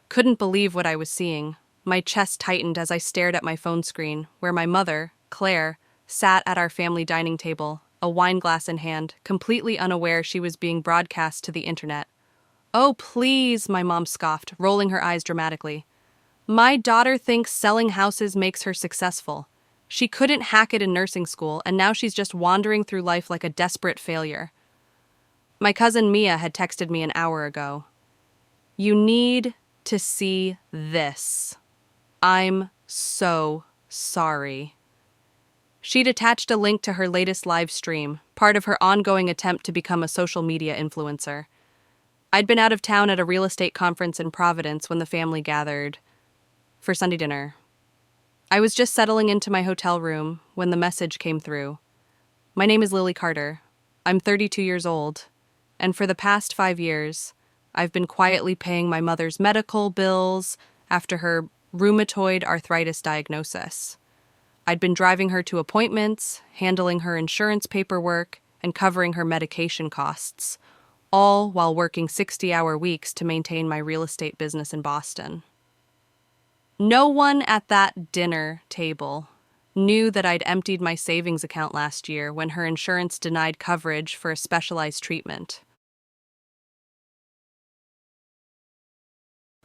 Couldn't believe what I was seeing. My chest tightened as I stared at my phone screen, where my mother, Claire, sat at our family dining table, a wine glass in hand, completely unaware she was being broadcast to the internet. "Oh, please," my mom scoffed, rolling her eyes dramatically. "My daughter thinks selling houses makes her successful. She couldn't hack it in nursing school, and now she's just wandering through life like a desperate failure." My cousin Mia had texted me an hour ago. "You need to see this. I'm so sorry." She'd attached a link to her latest live stream, part of her ongoing attempt to become a social media influencer. I'd been out of town at a real estate conference in Providence when the family gathered for Sunday dinner. I was just settling into my hotel room when the message came through. "My name is Lily Carter. I'm 32 years old, and for the past 5 years, I've been quietly paying my mother's medical bills after her rheumatoid arthritis diagnosis. I'd been driving her to appointments, handling her insurance paperwork, and covering her medication costs, all while working 60-hour weeks to maintain my real estate business in Boston." No one at that dinner table knew that I'd emptied my savings account last year when her insurance denied coverage for a specialized treatment.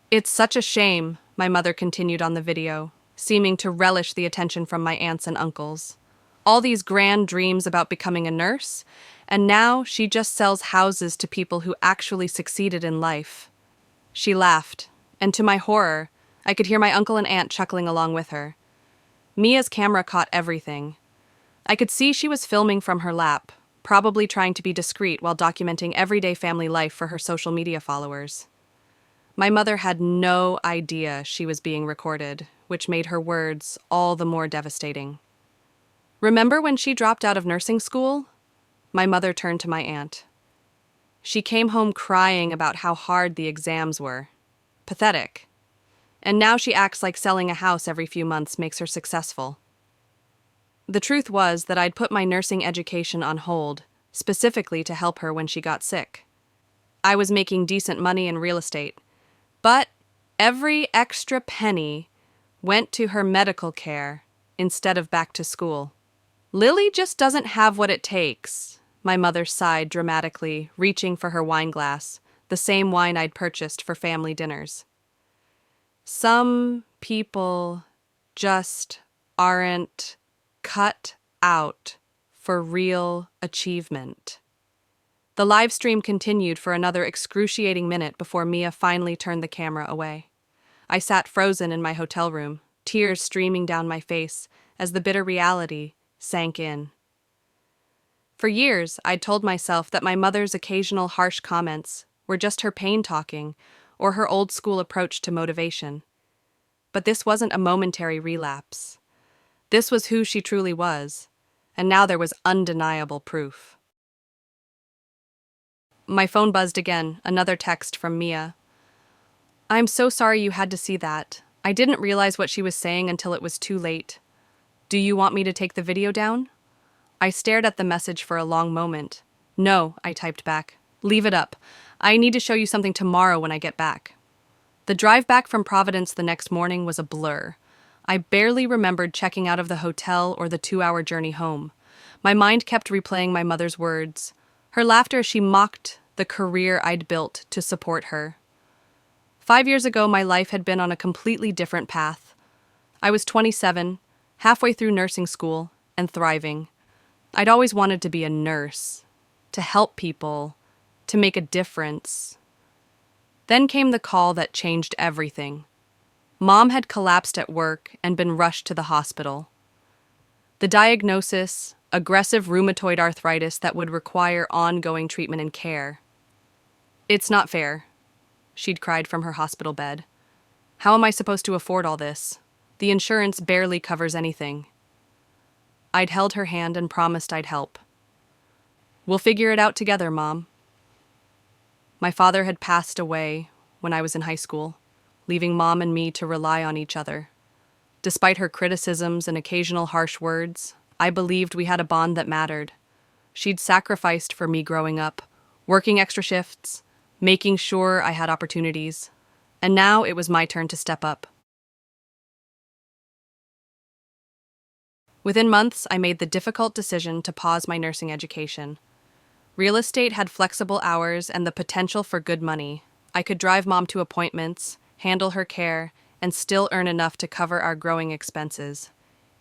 "It's such a shame," my mother continued on the video, seeming to relish the attention from my aunts and uncles. "All these grand dreams about becoming a nurse, and now she just sells houses to people who actually succeeded in life." She laughed, and to my horror, I could hear my uncle and aunt chuckling along with her. Mia's camera caught everything. I could see she was filming from her lap, probably trying to be discreet while documenting everyday family life for her social media followers. My mother had no idea she was being recorded, which made her words all the more devastating. "Remember when she dropped out of nursing school?" My mother turned to my aunt. "She came home crying about how hard the exams were. Pathetic. And now she acts like selling a house every few months makes her successful." The truth was that I'd put my nursing education on hold, specifically to help her when she got sick. I was making decent money in real estate, but every extra penny went to her medical care instead of back to school. "Lily just doesn't have what it takes," my mother sighed dramatically, reaching for her wine glass, the same wine I'd purchased for family dinners. "Some people just aren't cut out for real achievement." The live stream continued for another excruciating minute before Mia finally turned the camera away. I sat frozen in my hotel room, tears streaming down my face as the bitter reality sank in. For years, I'd told myself that my mother's occasional harsh comments were just her pain talking or her old-school approach to motivation. But this wasn't a momentary relapse. This was who she truly was, and now there was undeniable proof. My phone buzzed again, another text from Mia. "I'm so sorry you had to see that. I didn't realize what she was saying until it was too late. Do you want me to take the video down?" I stared at the message for a long moment. "No," I typed back. "Leave it up. I need to show you something tomorrow when I get back." The drive back from Providence the next morning was a blur. I barely remembered checking out of the hotel or the 2-hour journey home. My mind kept replaying my mother's words, her laughter as she mocked the career I'd built to support her. 5 years ago, my life had been on a completely different path. I was 27, halfway through nursing school, and thriving. I'd always wanted to be a nurse, to help people, to make a difference. Then came the call that changed everything. Mom had collapsed at work and been rushed to the hospital. The diagnosis, aggressive rheumatoid arthritis that would require ongoing treatment and care. "It's not fair," she'd cried from her hospital bed. "How am I supposed to afford all this? The insurance barely covers anything." I'd held her hand and promised I'd help. "We'll figure it out together, Mom." My father had passed away when I was in high school, leaving Mom and me to rely on each other. Despite her criticisms and occasional harsh words, I believed we had a bond that mattered. She'd sacrificed for me growing up, working extra shifts, making sure I had opportunities. And now it was my turn to step up. Within months, I made the difficult decision to pause my nursing education. Real estate had flexible hours and the potential for good money. I could drive Mom to appointments, handle her care, and still earn enough to cover our growing expenses.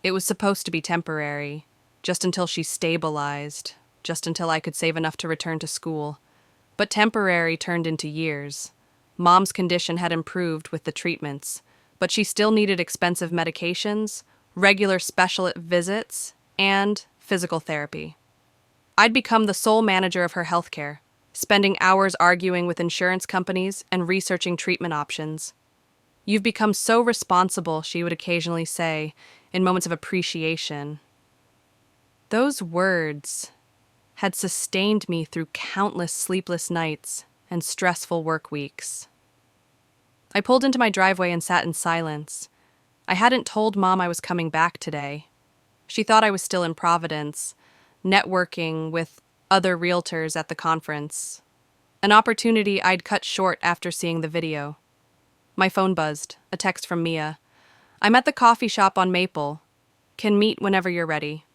It was supposed to be temporary, just until she stabilized, just until I could save enough to return to school. But temporary turned into years. Mom's condition had improved with the treatments, but she still needed expensive medications, regular specialist visits, and physical therapy. I'd become the sole manager of her healthcare, spending hours arguing with insurance companies and researching treatment options. "You've become so responsible," she would occasionally say, in moments of appreciation. Those words had sustained me through countless sleepless nights and stressful work weeks. I pulled into my driveway and sat in silence. I hadn't told Mom I was coming back today. She thought I was still in Providence, networking with other realtors at the conference. An opportunity I'd cut short after seeing the video. My phone buzzed, a text from Mia. "I'm at the coffee shop on Maple. Can meet whenever you're ready."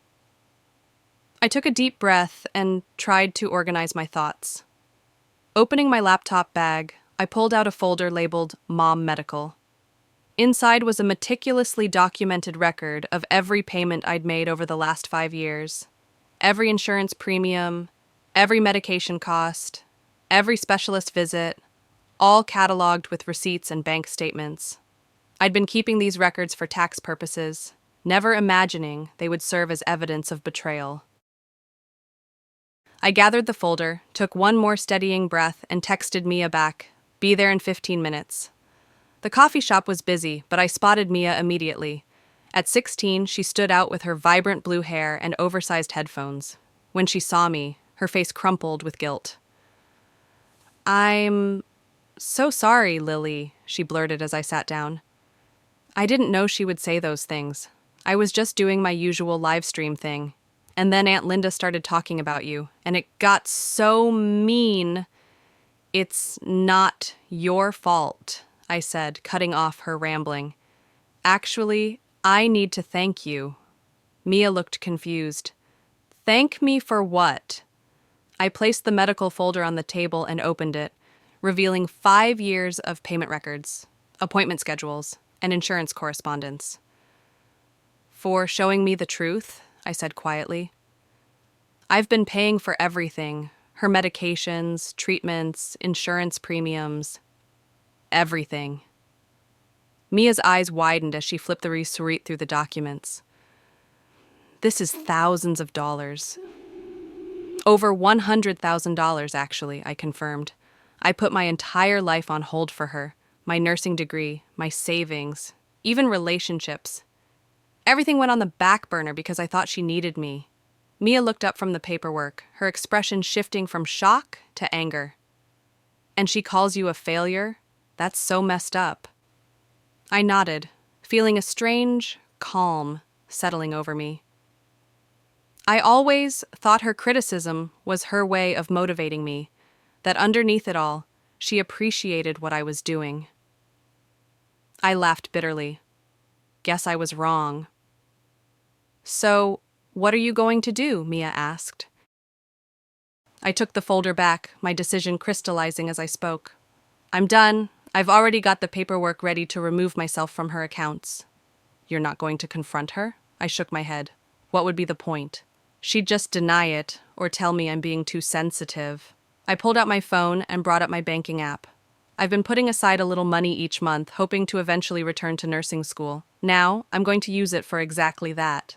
I took a deep breath and tried to organize my thoughts. Opening my laptop bag, I pulled out a folder labeled Mom Medical. Inside was a meticulously documented record of every payment I'd made over the last 5 years. Every insurance premium, every medication cost, every specialist visit, all cataloged with receipts and bank statements. I'd been keeping these records for tax purposes, never imagining they would serve as evidence of betrayal. I gathered the folder, took one more steadying breath, and texted Mia back, "Be there in 15 minutes. The coffee shop was busy, but I spotted Mia immediately. At 16, she stood out with her vibrant blue hair and oversized headphones. When she saw me, her face crumpled with guilt. "I'm so sorry, Lily," she blurted as I sat down. I didn't know she would say those things. I was just doing my usual live stream thing. And then Aunt Linda started talking about you, and it got so mean. "It's not your fault," I said, cutting off her rambling. "Actually, I need to thank you." Mia looked confused. "Thank me for what?" I placed the medical folder on the table and opened it, revealing 5 years of payment records, appointment schedules, and insurance correspondence. "For showing me the truth," I said quietly. "I've been paying for everything, her medications, treatments, insurance premiums, everything." Mia's eyes widened as she flipped the receipt through the documents. "This is thousands of dollars. Over $100,000, actually," I confirmed. "I put my entire life on hold for her, my nursing degree, my savings, even relationships. Everything went on the back burner because I thought she needed me." Mia looked up from the paperwork, her expression shifting from shock to anger. "And she calls you a failure? That's so messed up." I nodded, feeling a strange calm settling over me. I always thought her criticism was her way of motivating me, that underneath it all, she appreciated what I was doing. I laughed bitterly. Guess I was wrong. "So, what are you going to do?" Mia asked. I took the folder back, my decision crystallizing as I spoke. "I'm done. I've already got the paperwork ready to remove myself from her accounts." "You're not going to confront her?" I shook my head. What would be the point? She'd just deny it, or tell me I'm being too sensitive. I pulled out my phone and brought up my banking app. I've been putting aside a little money each month, hoping to eventually return to nursing school. Now, I'm going to use it for exactly that.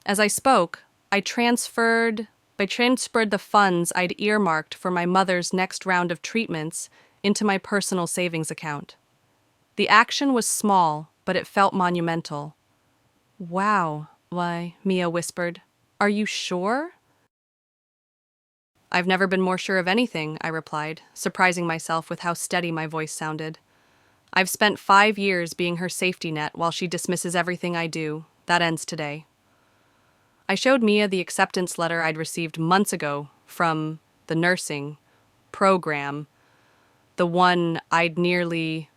As I spoke, I transferred the funds I'd earmarked for my mother's next round of treatments into my personal savings account. The action was small, but it felt monumental. "Wow, why," Mia whispered. "Are you sure?" "I've never been more sure of anything," I replied, surprising myself with how steady my voice sounded. "I've spent 5 years being her safety net while she dismisses everything I do. That ends today." I showed Mia the acceptance letter I'd received months ago from the nursing program, the one I'd nearly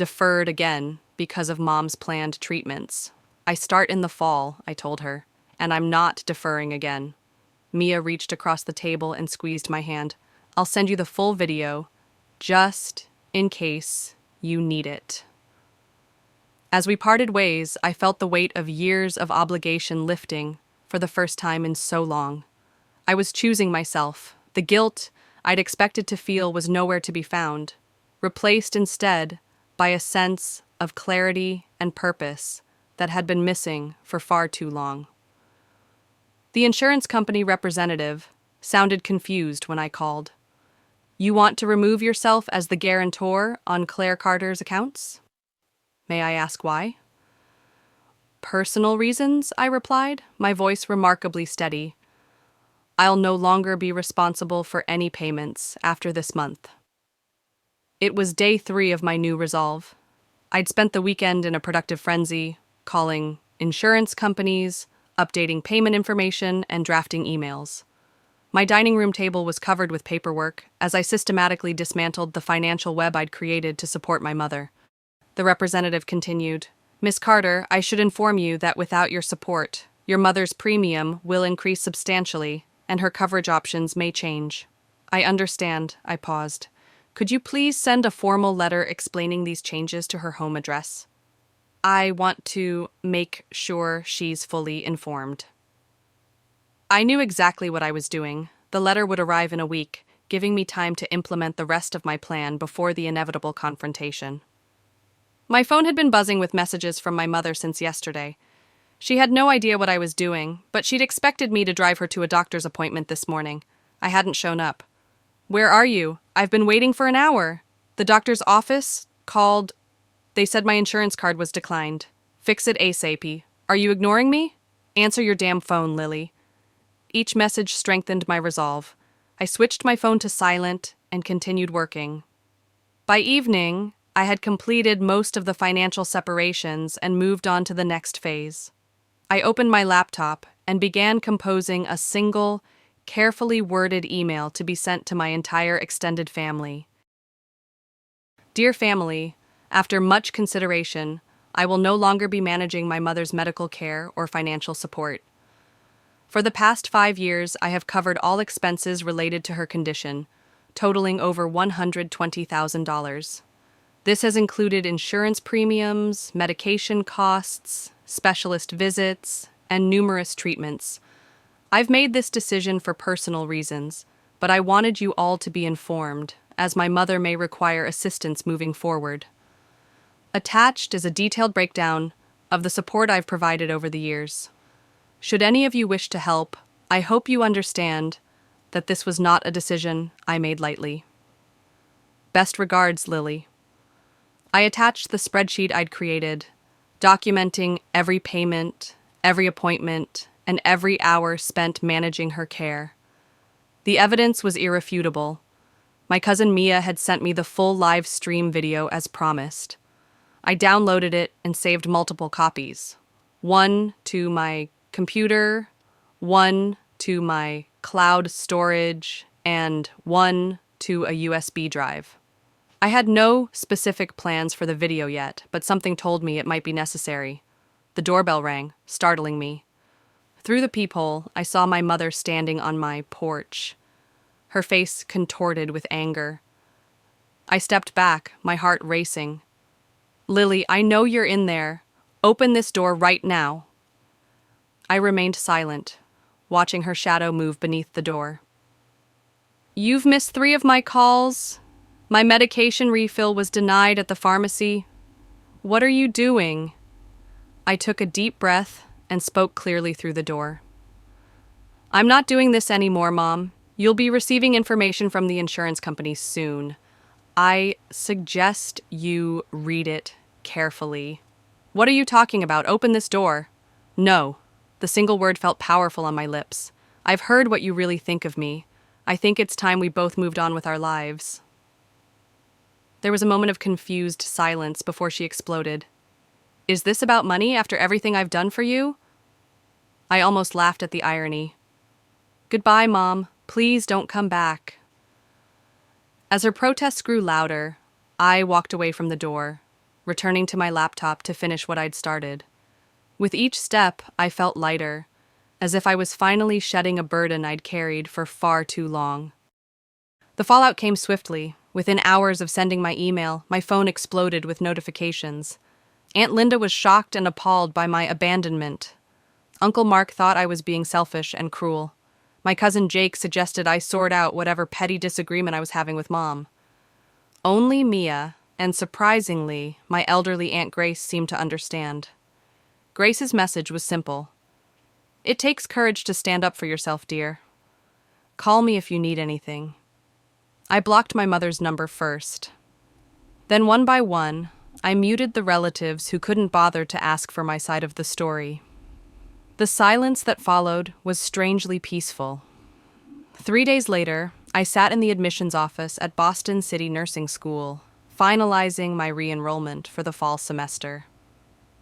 deferred again because of Mom's planned treatments. I start in the fall, I told her, and I'm not deferring again. Mia reached across the table and squeezed my hand. I'll send you the full video, just in case you need it. As we parted ways, I felt the weight of years of obligation lifting for the first time in so long. I was choosing myself. The guilt I'd expected to feel was nowhere to be found, replaced instead by a sense of clarity and purpose that had been missing for far too long. The insurance company representative sounded confused when I called. You want to remove yourself as the guarantor on Claire Carter's accounts? May I ask why? Personal reasons, I replied, my voice remarkably steady. I'll no longer be responsible for any payments after this month. It was day 3 of my new resolve. I'd spent the weekend in a productive frenzy, calling insurance companies, updating payment information, and drafting emails. My dining room table was covered with paperwork as I systematically dismantled the financial web I'd created to support my mother. The representative continued, Miss Carter, I should inform you that without your support, your mother's premium will increase substantially, and her coverage options may change. I understand, I paused. Could you please send a formal letter explaining these changes to her home address? I want to make sure she's fully informed. I knew exactly what I was doing. The letter would arrive in a week, giving me time to implement the rest of my plan before the inevitable confrontation. My phone had been buzzing with messages from my mother since yesterday. She had no idea what I was doing, but she'd expected me to drive her to a doctor's appointment this morning. I hadn't shown up. Where are you? I've been waiting for an hour. The doctor's office called. They said my insurance card was declined. Fix it ASAP. Are you ignoring me? Answer your damn phone, Lily. Each message strengthened my resolve. I switched my phone to silent and continued working. By evening, I had completed most of the financial separations and moved on to the next phase. I opened my laptop and began composing a single, carefully worded email to be sent to my entire extended family. Dear family, after much consideration, I will no longer be managing my mother's medical care or financial support. For the past 5 years, I have covered all expenses related to her condition, totaling over $120,000. This has included insurance premiums, medication costs, specialist visits, and numerous treatments. I've made this decision for personal reasons, but I wanted you all to be informed, as my mother may require assistance moving forward. Attached is a detailed breakdown of the support I've provided over the years. Should any of you wish to help, I hope you understand that this was not a decision I made lightly. Best regards, Lily. I attached the spreadsheet I'd created, documenting every payment, every appointment, and every hour spent managing her care. The evidence was irrefutable. My cousin Mia had sent me the full live stream video as promised. I downloaded it and saved multiple copies. One to my computer, one to my cloud storage, and one to a USB drive. I had no specific plans for the video yet, but something told me it might be necessary. The doorbell rang, startling me. Through the peephole, I saw my mother standing on my porch, her face contorted with anger. I stepped back, my heart racing. Lily, I know you're in there. Open this door right now. I remained silent, watching her shadow move beneath the door. You've missed 3 of my calls. My medication refill was denied at the pharmacy. What are you doing? I took a deep breath and spoke clearly through the door. I'm not doing this anymore, Mom. You'll be receiving information from the insurance company soon. I suggest you read it carefully. What are you talking about? Open this door. No. The single word felt powerful on my lips. I've heard what you really think of me. I think it's time we both moved on with our lives. There was a moment of confused silence before she exploded. Is this about money after everything I've done for you? I almost laughed at the irony. Goodbye, Mom. Please don't come back. As her protests grew louder, I walked away from the door. returning to my laptop to finish what I'd started. With each step, I felt lighter, as if I was finally shedding a burden I'd carried for far too long. The fallout came swiftly. Within hours of sending my email, my phone exploded with notifications. Aunt Linda was shocked and appalled by my abandonment. Uncle Mark thought I was being selfish and cruel. My cousin Jake suggested I sort out whatever petty disagreement I was having with Mom. Only Mia, and surprisingly, my elderly Aunt Grace seemed to understand. Grace's message was simple. It takes courage to stand up for yourself, dear. Call me if you need anything. I blocked my mother's number first. Then one by one, I muted the relatives who couldn't bother to ask for my side of the story. The silence that followed was strangely peaceful. 3 days later, I sat in the admissions office at Boston City Nursing School, finalizing my re-enrollment for the fall semester.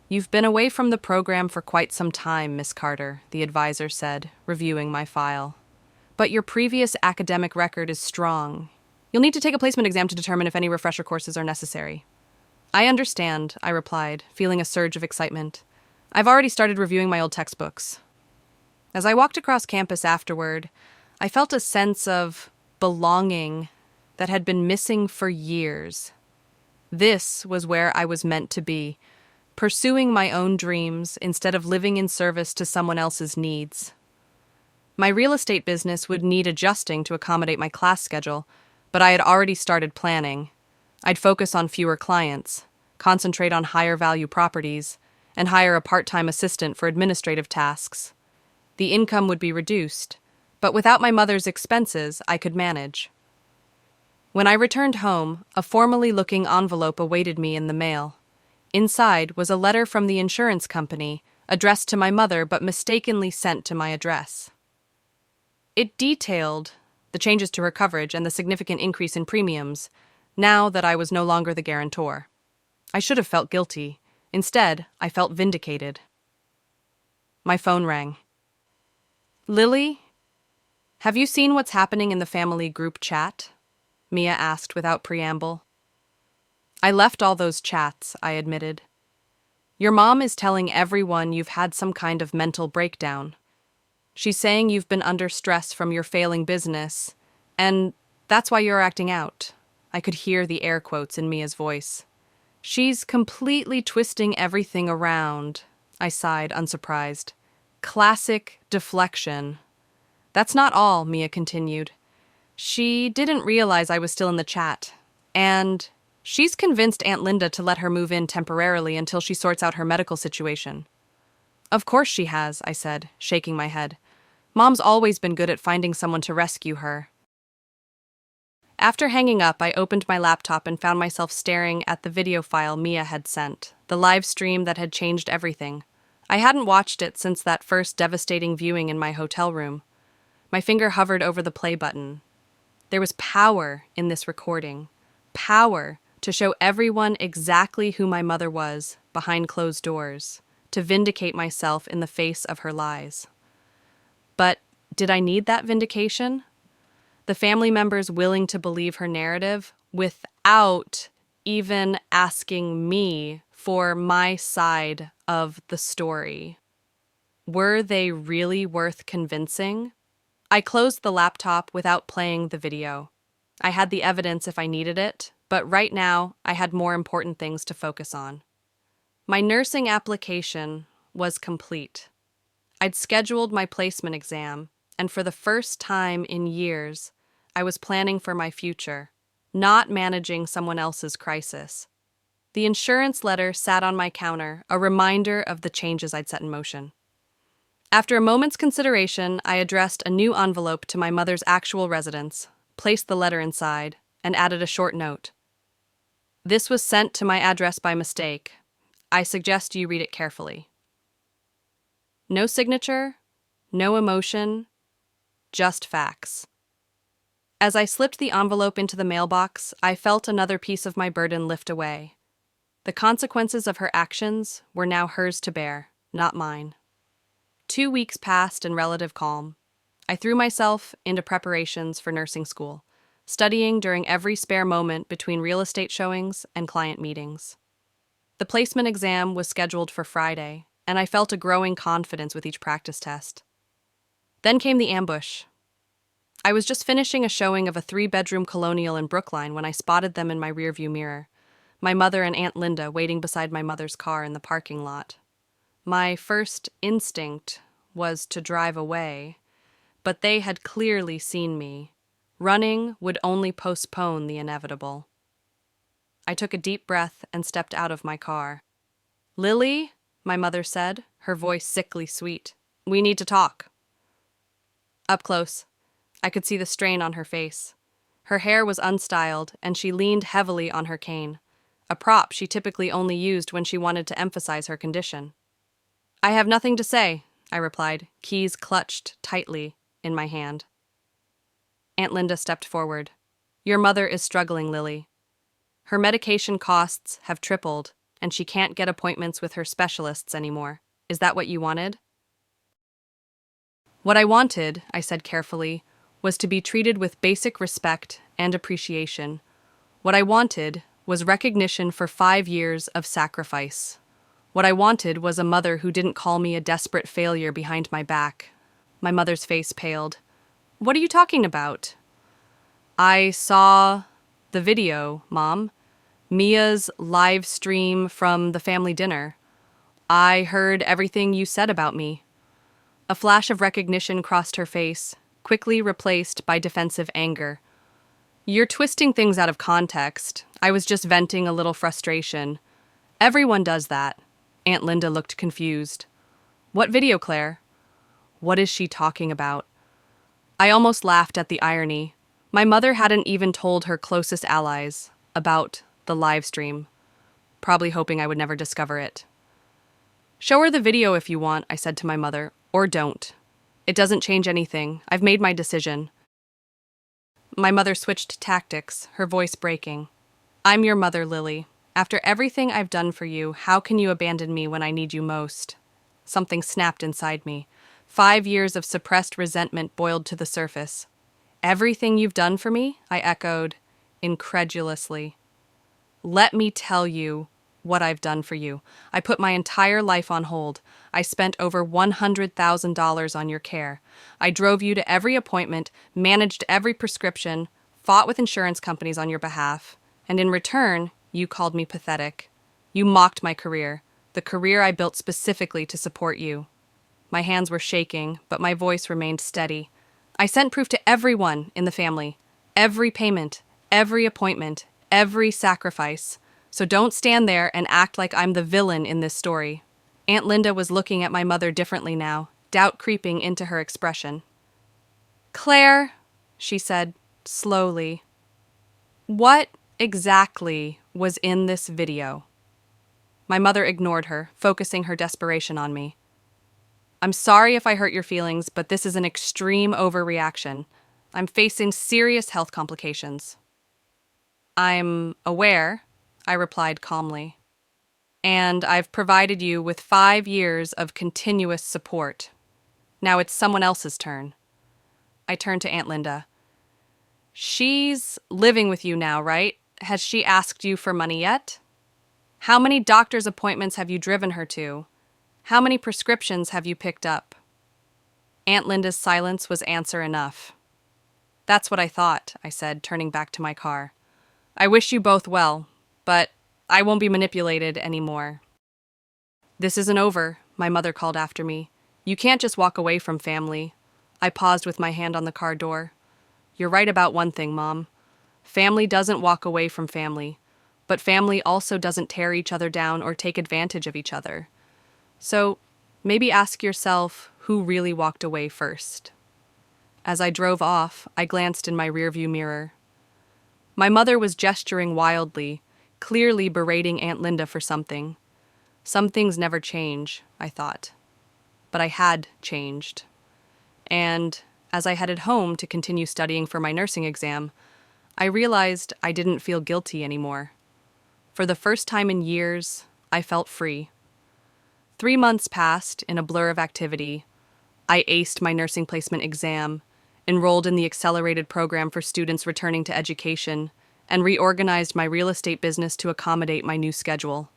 "You've been away from the program for quite some time, Miss Carter," the advisor said, reviewing my file. "But your previous academic record is strong. You'll need to take a placement exam to determine if any refresher courses are necessary." "I understand," I replied, feeling a surge of excitement. "I've already started reviewing my old textbooks." As I walked across campus afterward, I felt a sense of belonging that had been missing for years. This was where I was meant to be, pursuing my own dreams instead of living in service to someone else's needs. My real estate business would need adjusting to accommodate my class schedule, but I had already started planning. I'd focus on fewer clients, concentrate on higher value properties, and hire a part-time assistant for administrative tasks. The income would be reduced, but without my mother's expenses, I could manage. When I returned home, a formally looking envelope awaited me in the mail. Inside was a letter from the insurance company, addressed to my mother but mistakenly sent to my address. It detailed the changes to her coverage and the significant increase in premiums, now that I was no longer the guarantor. I should have felt guilty. Instead, I felt vindicated. My phone rang. "Lily, have you seen what's happening in the family group chat?" Mia asked without preamble. "I left all those chats," I admitted. "Your mom is telling everyone you've had some kind of mental breakdown. She's saying you've been under stress from your failing business, and that's why you're acting out." I could hear the air quotes in Mia's voice. "She's completely twisting everything around," I sighed, unsurprised. "Classic deflection." "That's not all," Mia continued. "She didn't realize I was still in the chat, and she's convinced Aunt Linda to let her move in temporarily until she sorts out her medical situation." "Of course she has," I said, shaking my head. "Mom's always been good at finding someone to rescue her." After hanging up, I opened my laptop and found myself staring at the video file Mia had sent, the live stream that had changed everything. I hadn't watched it since that first devastating viewing in my hotel room. My finger hovered over the play button. There was power in this recording. Power to show everyone exactly who my mother was behind closed doors, to vindicate myself in the face of her lies. But did I need that vindication? The family members willing to believe her narrative without even asking me for my side of the story. Were they really worth convincing? I closed the laptop without playing the video. I had the evidence if I needed it, but right now I had more important things to focus on. My nursing application was complete. I'd scheduled my placement exam, and for the first time in years, I was planning for my future, not managing someone else's crisis. The insurance letter sat on my counter, a reminder of the changes I'd set in motion. After a moment's consideration, I addressed a new envelope to my mother's actual residence, placed the letter inside, and added a short note. "This was sent to my address by mistake. I suggest you read it carefully." No signature, no emotion, just facts. As I slipped the envelope into the mailbox, I felt another piece of my burden lift away. The consequences of her actions were now hers to bear, not mine. 2 weeks passed in relative calm. I threw myself into preparations for nursing school, studying during every spare moment between real estate showings and client meetings. The placement exam was scheduled for Friday, and I felt a growing confidence with each practice test. Then came the ambush. I was just finishing a showing of a 3-bedroom colonial in Brookline when I spotted them in my rearview mirror, my mother and Aunt Linda waiting beside my mother's car in the parking lot. My first instinct was to drive away, but they had clearly seen me. Running would only postpone the inevitable. I took a deep breath and stepped out of my car. "Lily," my mother said, her voice sickly sweet, "we need to talk." Up close, I could see the strain on her face. Her hair was unstyled, and she leaned heavily on her cane, a prop she typically only used when she wanted to emphasize her condition. "I have nothing to say," I replied, keys clutched tightly in my hand. Aunt Linda stepped forward. "Your mother is struggling, Lily. Her medication costs have tripled, and she can't get appointments with her specialists anymore. Is that what you wanted?" "What I wanted," I said carefully, "was to be treated with basic respect and appreciation. What I wanted was recognition for 5 years of sacrifice. What I wanted was a mother who didn't call me a desperate failure behind my back." My mother's face paled. "What are you talking about?" "I saw the video, Mom. Mia's live stream from the family dinner. I heard everything you said about me." A flash of recognition crossed her face, quickly replaced by defensive anger. "You're twisting things out of context. I was just venting a little frustration. Everyone does that." Aunt Linda looked confused. "What video, Claire? What is she talking about?" I almost laughed at the irony. My mother hadn't even told her closest allies about the live stream, probably hoping I would never discover it. "Show her the video if you want," I said to my mother, "or don't. It doesn't change anything. I've made my decision." My mother switched tactics, her voice breaking. "I'm your mother, Lily. After everything I've done for you, how can you abandon me when I need you most?" Something snapped inside me. 5 years of suppressed resentment boiled to the surface. "Everything you've done for me?" I echoed, incredulously. "Let me tell you what I've done for you. I put my entire life on hold. I spent over $100,000 on your care. I drove you to every appointment, managed every prescription, fought with insurance companies on your behalf, and in return, you called me pathetic. You mocked my career, the career I built specifically to support you." My hands were shaking, but my voice remained steady. "I sent proof to everyone in the family. Every payment, every appointment, every sacrifice. So don't stand there and act like I'm the villain in this story." Aunt Linda was looking at my mother differently now, doubt creeping into her expression. "Claire," she said slowly, "what exactly was in this video?" My mother ignored her, focusing her desperation on me. "I'm sorry if I hurt your feelings, but this is an extreme overreaction. I'm facing serious health complications." "I'm aware," I replied calmly. "And I've provided you with 5 years of continuous support. Now it's someone else's turn." I turned to Aunt Linda. "She's living with you now, right? Has she asked you for money yet? How many doctor's appointments have you driven her to? How many prescriptions have you picked up?" Aunt Linda's silence was answer enough. "That's what I thought," I said, turning back to my car. "I wish you both well, but I won't be manipulated anymore." "This isn't over," my mother called after me. "You can't just walk away from family." I paused with my hand on the car door. "You're right about one thing, Mom. Family doesn't walk away from family, but family also doesn't tear each other down or take advantage of each other. So maybe ask yourself who really walked away first." As I drove off, I glanced in my rearview mirror. My mother was gesturing wildly, clearly berating Aunt Linda for something. Some things never change, I thought. But I had changed. And as I headed home to continue studying for my nursing exam, I realized I didn't feel guilty anymore. For the first time in years, I felt free. 3 months passed in a blur of activity. I aced my nursing placement exam, enrolled in the accelerated program for students returning to education, and reorganized my real estate business to accommodate my new schedule.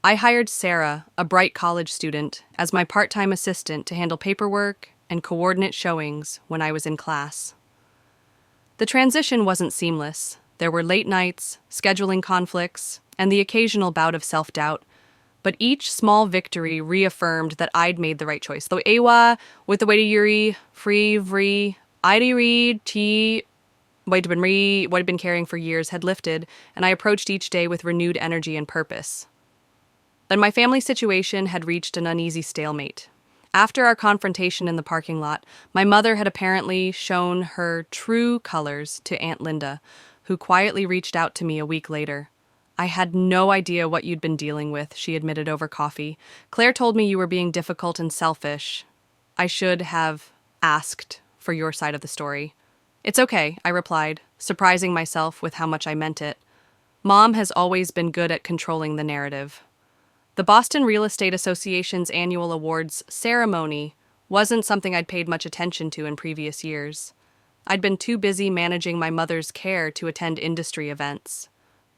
I hired Sarah, a bright college student, as my part-time assistant to handle paperwork and coordinate showings when I was in class. The transition wasn't seamless. There were late nights, scheduling conflicts, and the occasional bout of self-doubt, but each small victory reaffirmed that I'd made the right choice. Though Ewa, with the way to Yuri, free, vri, I'd read, tea, what I'd been carrying for years had lifted, and I approached each day with renewed energy and purpose. But my family situation had reached an uneasy stalemate. After our confrontation in the parking lot, my mother had apparently shown her true colors to Aunt Linda, who quietly reached out to me a week later. I had no idea what you'd been dealing with, she admitted over coffee. Claire told me you were being difficult and selfish. I should have asked for your side of the story. It's okay, I replied, surprising myself with how much I meant it. Mom has always been good at controlling the narrative. The Boston Real Estate Association's annual awards ceremony wasn't something I'd paid much attention to in previous years. I'd been too busy managing my mother's care to attend industry events.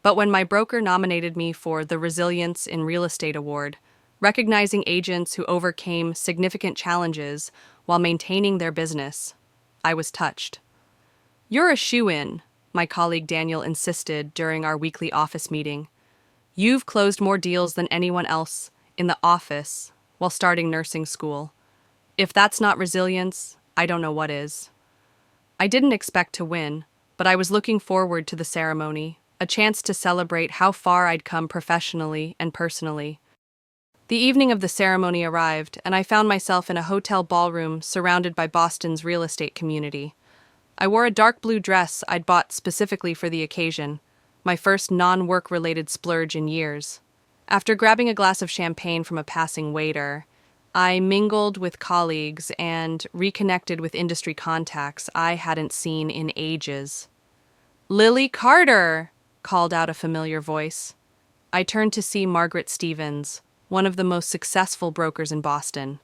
But when my broker nominated me for the Resilience in Real Estate Award, recognizing agents who overcame significant challenges while maintaining their business, I was touched. You're a shoo-in, my colleague Daniel insisted during our weekly office meeting. You've closed more deals than anyone else in the office while starting nursing school. If that's not resilience, I don't know what is. I didn't expect to win, but I was looking forward to the ceremony, a chance to celebrate how far I'd come professionally and personally. The evening of the ceremony arrived, and I found myself in a hotel ballroom surrounded by Boston's real estate community. I wore a dark blue dress I'd bought specifically for the occasion, my first non-work-related splurge in years. After grabbing a glass of champagne from a passing waiter, I mingled with colleagues and reconnected with industry contacts I hadn't seen in ages. "Lily Carter!" called out a familiar voice. I turned to see Margaret Stevens, one of the most successful brokers in Boston.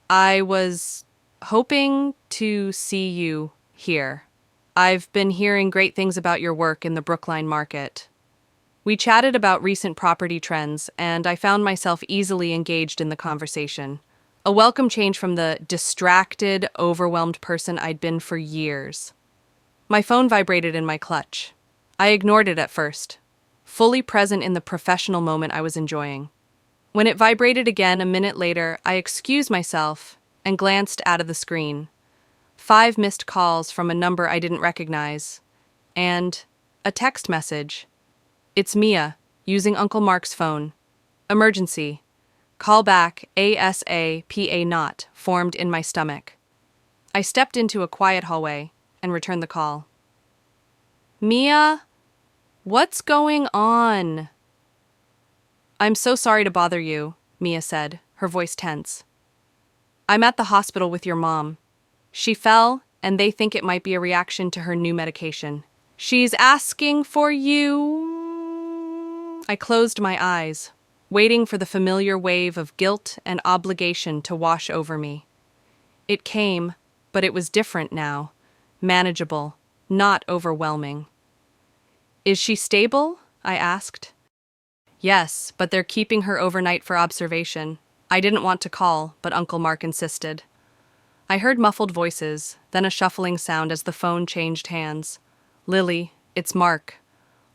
"I was hoping to see you here. I've been hearing great things about your work in the Brookline market." We chatted about recent property trends, and I found myself easily engaged in the conversation. A welcome change from the distracted, overwhelmed person I'd been for years. My phone vibrated in my clutch. I ignored it at first, fully present in the professional moment I was enjoying. When it vibrated again a minute later, I excused myself and glanced out of the screen. 5 missed calls from a number I didn't recognize, and a text message. "It's Mia, using Uncle Mark's phone. Emergency. Call back ASAP not," formed in my stomach. I stepped into a quiet hallway and returned the call. "Mia, what's going on?" "I'm so sorry to bother you," Mia said, her voice tense. "I'm at the hospital with your mom. She fell, and they think it might be a reaction to her new medication. She's asking for you." I closed my eyes, waiting for the familiar wave of guilt and obligation to wash over me. It came, but it was different now, manageable, not overwhelming. "Is she stable?" I asked. "Yes, but they're keeping her overnight for observation." I didn't want to call, but Uncle Mark insisted. I heard muffled voices, then a shuffling sound as the phone changed hands. "Lily, it's Mark.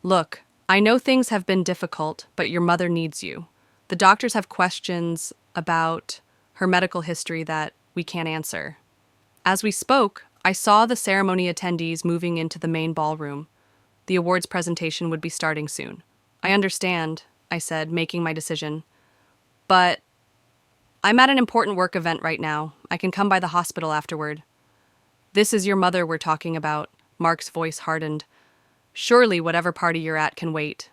Look, I know things have been difficult, but your mother needs you. The doctors have questions about her medical history that we can't answer." As we spoke, I saw the ceremony attendees moving into the main ballroom. The awards presentation would be starting soon. "I understand," I said, making my decision. "But I'm at an important work event right now. I can come by the hospital afterward." "This is your mother we're talking about." Mark's voice hardened. "Surely whatever party you're at can wait."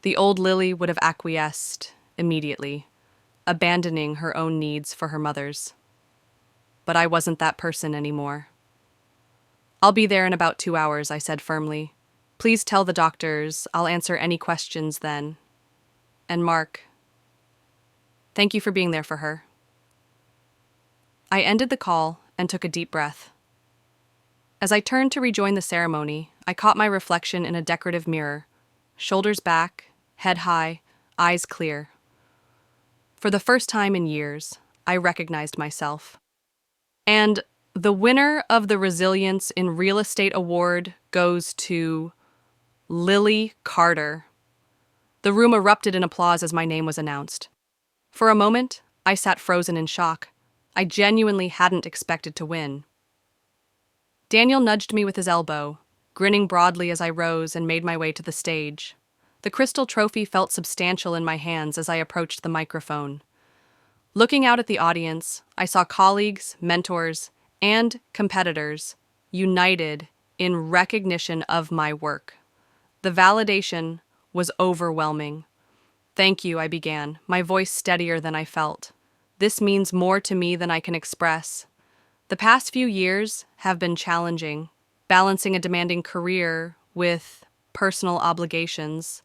The old Lily would have acquiesced immediately, abandoning her own needs for her mother's. But I wasn't that person anymore. "I'll be there in about 2 hours," I said firmly. "Please tell the doctors I'll answer any questions then. And Mark, thank you for being there for her." I ended the call and took a deep breath. As I turned to rejoin the ceremony, I caught my reflection in a decorative mirror. Shoulders back, head high, eyes clear. For the first time in years, I recognized myself. And the winner of the Resilience in Real Estate Award goes to Lily Carter. The room erupted in applause as my name was announced. For a moment, I sat frozen in shock. I genuinely hadn't expected to win. Daniel nudged me with his elbow, grinning broadly as I rose and made my way to the stage. The crystal trophy felt substantial in my hands as I approached the microphone. Looking out at the audience, I saw colleagues, mentors, and competitors united in recognition of my work. The validation was overwhelming. "Thank you," I began, my voice steadier than I felt. "This means more to me than I can express. The past few years have been challenging, balancing a demanding career with personal obligations.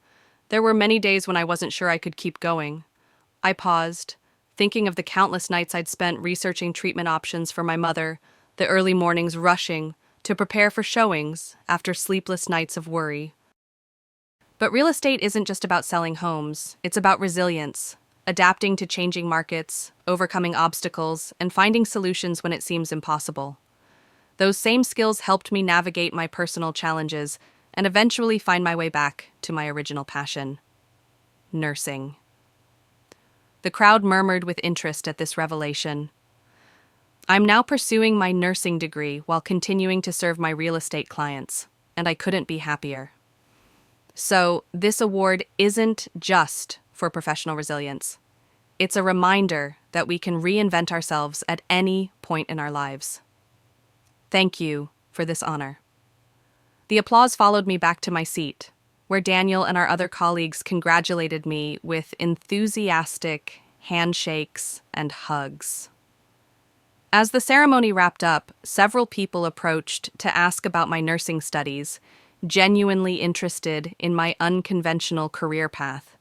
There were many days when I wasn't sure I could keep going. I paused, thinking of the countless nights I'd spent researching treatment options for my mother, the early mornings rushing to prepare for showings after sleepless nights of worry. But real estate isn't just about selling homes, it's about resilience, adapting to changing markets, overcoming obstacles, and finding solutions when it seems impossible. Those same skills helped me navigate my personal challenges and eventually find my way back to my original passion: nursing. The crowd murmured with interest at this revelation. I'm now pursuing my nursing degree while continuing to serve my real estate clients, and I couldn't be happier. So, this award isn't just for professional resilience. It's a reminder that we can reinvent ourselves at any point in our lives. Thank you for this honor. The applause followed me back to my seat, where Daniel and our other colleagues congratulated me with enthusiastic handshakes and hugs. As the ceremony wrapped up, several people approached to ask about my nursing studies, genuinely interested in my unconventional career path.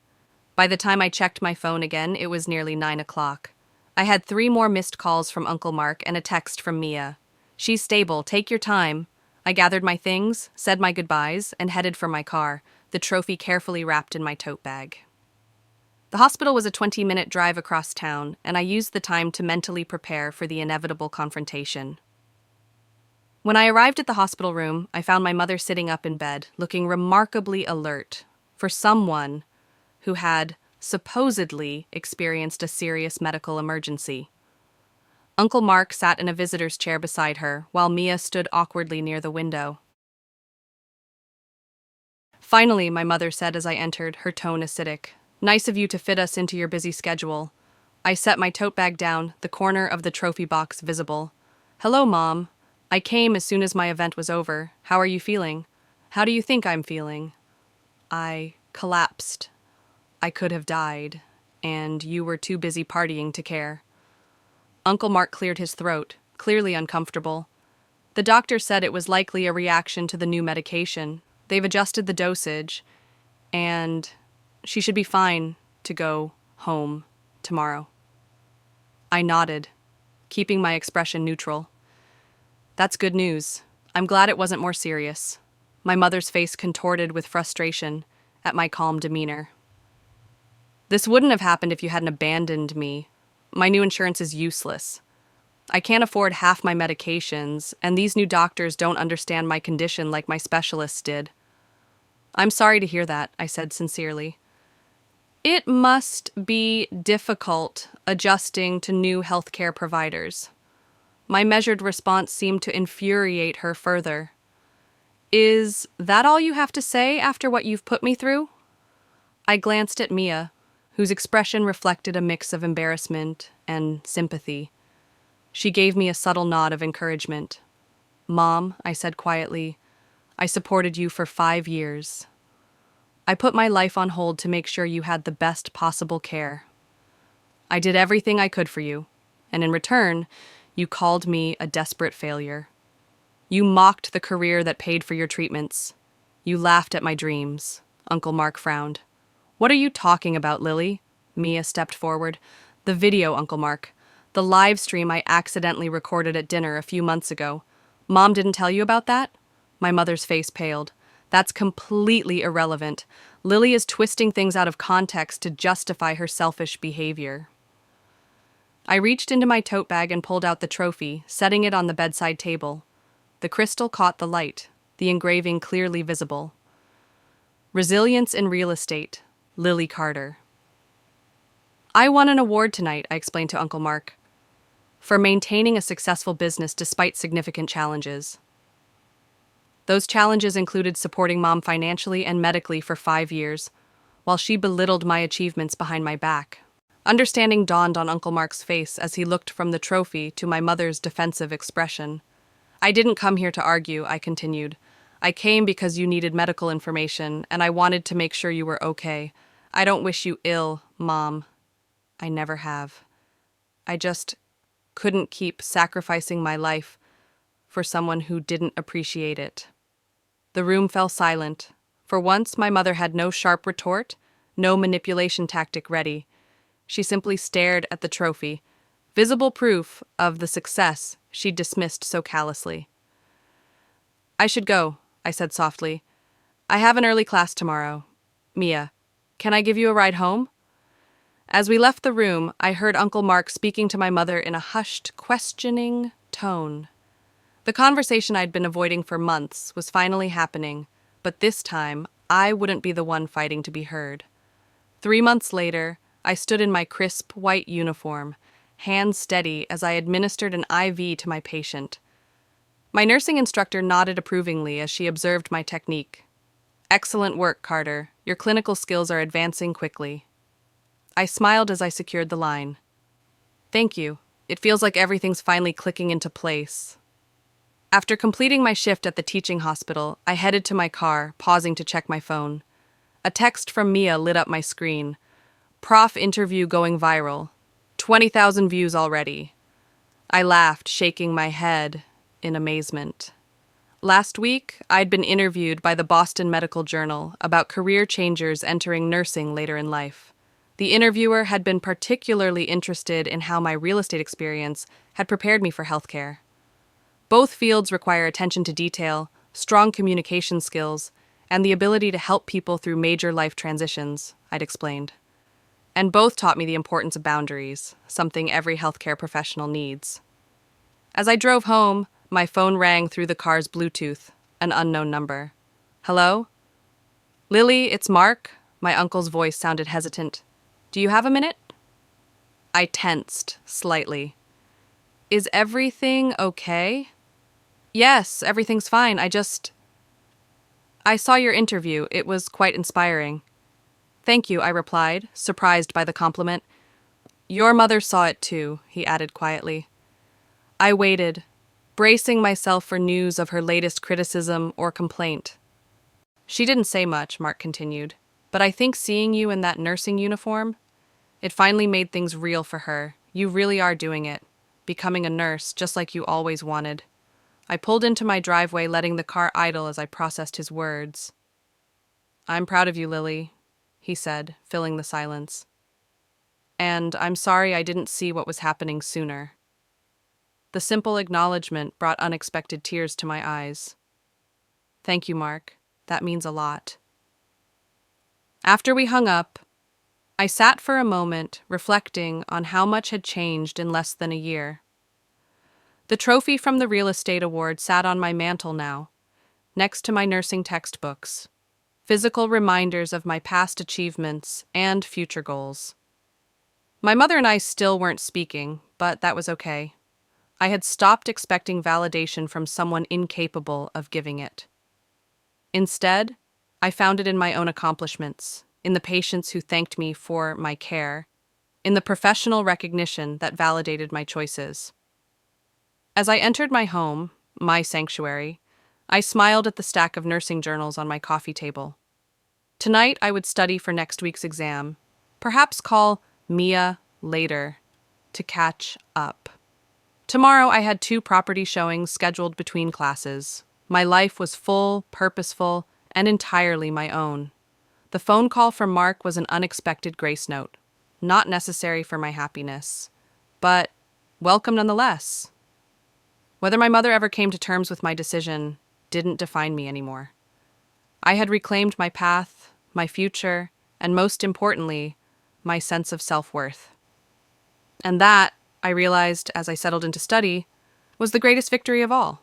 By the time I checked my phone again, it was nearly 9 o'clock. I had 3 more missed calls from Uncle Mark and a text from Mia. "She's stable, take your time." I gathered my things, said my goodbyes, and headed for my car, the trophy carefully wrapped in my tote bag. The hospital was a 20-minute drive across town, and I used the time to mentally prepare for the inevitable confrontation. When I arrived at the hospital room, I found my mother sitting up in bed, looking remarkably alert for someone who had supposedly experienced a serious medical emergency. Uncle Mark sat in a visitor's chair beside her, while Mia stood awkwardly near the window. "Finally," my mother said as I entered, her tone acidic. "Nice of you to fit us into your busy schedule." I set my tote bag down, the corner of the trophy box visible. "Hello, Mom. I came as soon as my event was over. How are you feeling?" "How do you think I'm feeling?" "I collapsed. I could have died, and you were too busy partying to care." Uncle Mark cleared his throat, clearly uncomfortable. "The doctor said it was likely a reaction to the new medication. They've adjusted the dosage, and she should be fine to go home tomorrow." I nodded, keeping my expression neutral. "That's good news. I'm glad it wasn't more serious." My mother's face contorted with frustration at my calm demeanor. "This wouldn't have happened if you hadn't abandoned me. My new insurance is useless. I can't afford half my medications, and these new doctors don't understand my condition like my specialists did." "I'm sorry to hear that," I said sincerely. "It must be difficult adjusting to new healthcare providers." My measured response seemed to infuriate her further. "Is that all you have to say after what you've put me through?" I glanced at Mia, whose expression reflected a mix of embarrassment and sympathy. She gave me a subtle nod of encouragement. "Mom," I said quietly, "I supported you for 5 years. I put my life on hold to make sure you had the best possible care. I did everything I could for you, and in return, you called me a desperate failure. You mocked the career that paid for your treatments. You laughed at my dreams." Uncle Mark frowned. "What are you talking about, Lily?" Mia stepped forward. "The video, Uncle Mark. The live stream I accidentally recorded at dinner a few months ago. Mom didn't tell you about that?" My mother's face paled. That's completely irrelevant. Lily is twisting things out of context to justify her selfish behavior. I reached into my tote bag and pulled out the trophy, setting it on the bedside table. The crystal caught the light, the engraving clearly visible. Resilience in Real Estate, Lily Carter. I won an award tonight, I explained to Uncle Mark, for maintaining a successful business despite significant challenges. Those challenges included supporting Mom financially and medically for 5 years, while she belittled my achievements behind my back. Understanding dawned on Uncle Mark's face as he looked from the trophy to my mother's defensive expression. I didn't come here to argue, I continued. I came because you needed medical information, and I wanted to make sure you were okay. I don't wish you ill, Mom. I never have. I just couldn't keep sacrificing my life for someone who didn't appreciate it. The room fell silent. For once, my mother had no sharp retort, no manipulation tactic ready. She simply stared at the trophy, visible proof of the success she dismissed so callously. I should go, I said softly. I have an early class tomorrow. Mia, can I give you a ride home? As we left the room, I heard Uncle Mark speaking to my mother in a hushed, questioning tone. The conversation I'd been avoiding for months was finally happening, but this time, I wouldn't be the one fighting to be heard. 3 months later, I stood in my crisp, white uniform, hands steady as I administered an IV to my patient. My nursing instructor nodded approvingly as she observed my technique. Excellent work, Carter. Your clinical skills are advancing quickly. I smiled as I secured the line. Thank you. It feels like everything's finally clicking into place. After completing my shift at the teaching hospital, I headed to my car, pausing to check my phone. A text from Mia lit up my screen. Prof interview going viral. 20,000 views already. I laughed, shaking my head in amazement. Last week, I'd been interviewed by the Boston Medical Journal about career changers entering nursing later in life. The interviewer had been particularly interested in how my real estate experience had prepared me for healthcare. Both fields require attention to detail, strong communication skills, and the ability to help people through major life transitions, I'd explained. And both taught me the importance of boundaries, something every healthcare professional needs. As I drove home, my phone rang through the car's Bluetooth, an unknown number. Hello? Lily, it's Mark. My uncle's voice sounded hesitant. Do you have a minute? I tensed slightly. Is everything okay? Yes, everything's fine. I saw your interview. It was quite inspiring. Thank you, I replied, surprised by the compliment. Your mother saw it too, he added quietly. I waited, bracing myself for news of her latest criticism or complaint. She didn't say much, Mark continued, but I think seeing you in that nursing uniform, it finally made things real for her. You really are doing it, becoming a nurse just like you always wanted. I pulled into my driveway, letting the car idle as I processed his words. I'm proud of you, Lily, he said, filling the silence. And I'm sorry I didn't see what was happening sooner. The simple acknowledgement brought unexpected tears to my eyes. Thank you, Mark. That means a lot. After we hung up, I sat for a moment, reflecting on how much had changed in less than a year. The trophy from the real estate award sat on my mantle now, next to my nursing textbooks, physical reminders of my past achievements and future goals. My mother and I still weren't speaking, but that was okay. I had stopped expecting validation from someone incapable of giving it. Instead, I found it in my own accomplishments, in the patients who thanked me for my care, in the professional recognition that validated my choices. As I entered my home, my sanctuary, I smiled at the stack of nursing journals on my coffee table. Tonight I would study for next week's exam, perhaps call Mia later to catch up. Tomorrow I had 2 property showings scheduled between classes. My life was full, purposeful, and entirely my own. The phone call from Mark was an unexpected grace note, not necessary for my happiness, but welcome nonetheless. Whether my mother ever came to terms with my decision didn't define me anymore. I had reclaimed my path, my future, and most importantly, my sense of self-worth. And that, I realized as I settled into study, was the greatest victory of all.